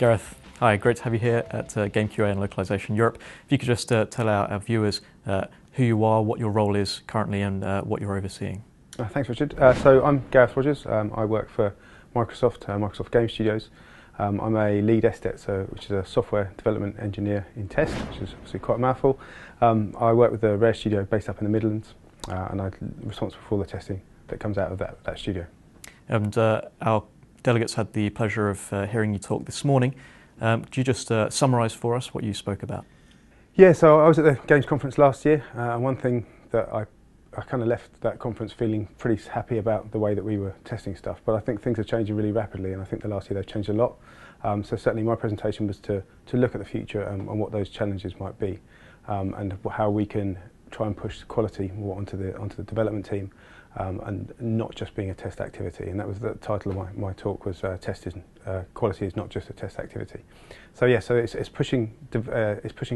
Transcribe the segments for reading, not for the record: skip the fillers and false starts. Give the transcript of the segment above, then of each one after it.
Gareth, hi, great to have you here at Game QA Localisation Europe. If you could just tell our viewers who you are, what your role is currently, and what you're overseeing. Thanks, Richard. So I'm Gareth Rogers. I work for Microsoft Game Studios. I'm a lead SDET, which is a software development engineer in test, which is obviously quite a mouthful. I work with a rare studio based up in the Midlands, and I'm responsible for all the testing that comes out of that studio. And our delegates had the pleasure of hearing you talk this morning. Could you just summarise for us what you spoke about? Yeah, so I was at the Games conference last year, and one thing that I kind of left that conference feeling pretty happy about the way that we were testing stuff, but I think things are changing really rapidly, and I think the last year they've changed a lot. So certainly my presentation was to look at the future and what those challenges might be, and how we can try and push quality more onto the development team, and not just being a test activity. And that was the title of my talk, was quality is not just a test activity. So yeah, so it's pushing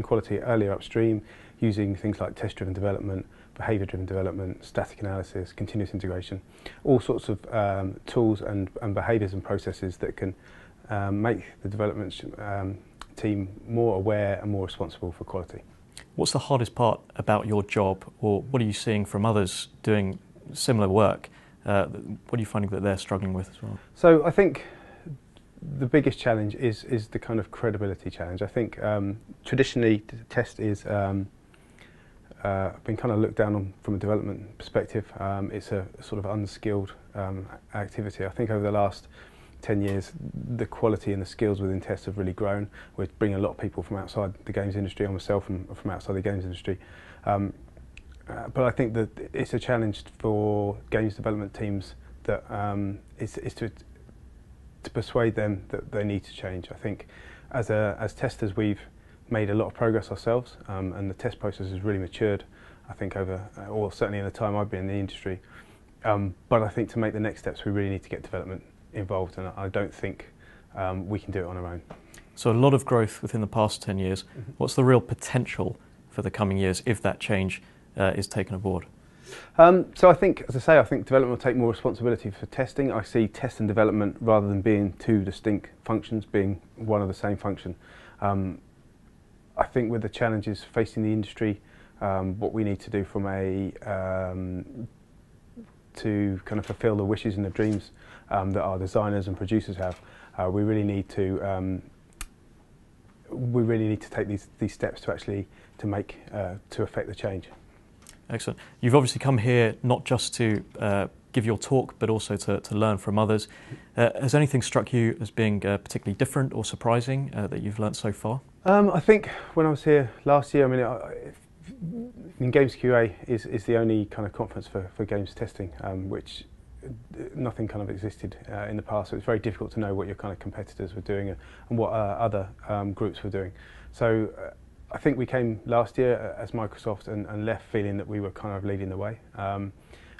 quality earlier upstream, using things like test-driven development, behaviour-driven development, static analysis, continuous integration, all sorts of tools and behaviours and processes that can make the development team more aware and more responsible for quality. What's the hardest part about your job, or what are you seeing from others doing similar work? What are you finding that they're struggling with as well? So I think the biggest challenge is the kind of credibility challenge. I think traditionally test is been kind of looked down on from a development perspective. It's a sort of unskilled activity. I think over the last 10 years the quality and the skills within tests have really grown. We're bringing a lot of people from outside the games industry, and myself from outside the games industry. But I think that it's a challenge for games development teams that is to persuade them that they need to change. I think as testers we've made a lot of progress ourselves, and the test process has really matured, I think, over, or certainly in the time I've been in the industry. But I think to make the next steps we really need to get development involved, and I don't think we can do it on our own. So a lot of growth within the past 10 years. Mm-hmm. What's the real potential for the coming years if that change is taken aboard? So I think, as I say, I think development will take more responsibility for testing. I see test and development, rather than being two distinct functions, being one of the same function. I think with the challenges facing the industry, what we need to do from to kind of fulfil the wishes and the dreams that our designers and producers have, we really need to take these steps to actually to affect the change. Excellent. You've obviously come here not just to give your talk, but also to learn from others. Has anything struck you as being particularly different or surprising that you've learnt so far? I think when I was here last year, Games QA is the only kind of conference for games testing, which nothing kind of existed in the past. So it's very difficult to know what your kind of competitors were doing and what other groups were doing. So I think we came last year as Microsoft and left feeling that we were kind of leading the way. And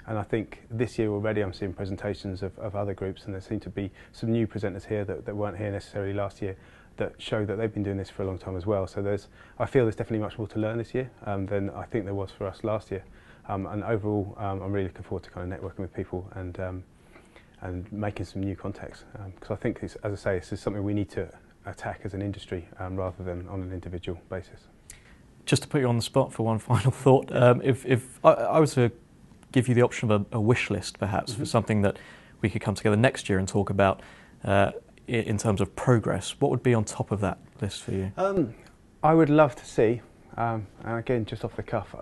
I think this year already I'm seeing presentations of other groups, and there seem to be some new presenters here that weren't here necessarily last year, that show that they've been doing this for a long time as well. So I feel there's definitely much more to learn this year than I think there was for us last year. And overall, I'm really looking forward to kind of networking with people and making some new contacts. Because I think, as I say, this is something we need to attack as an industry rather than on an individual basis. Just to put you on the spot for one final thought, if I was to give you the option of a wish list, perhaps, mm-hmm. for something that we could come together next year and talk about in terms of progress, what would be on top of that list for you? I would love to see, and again, just off the cuff,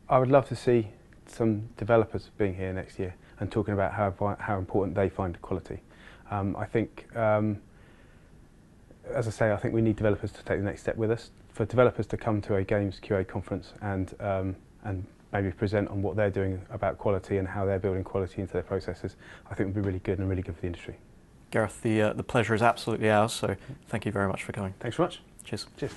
I would love to see some developers being here next year and talking about how important they find quality. I think, as I say, I think we need developers to take the next step with us. For developers to come to a Games QA conference and maybe present on what they're doing about quality and how they're building quality into their processes, I think would be really good and really good for the industry. Gareth, the pleasure is absolutely ours, so thank you very much for coming. Thanks very much. Cheers. Cheers.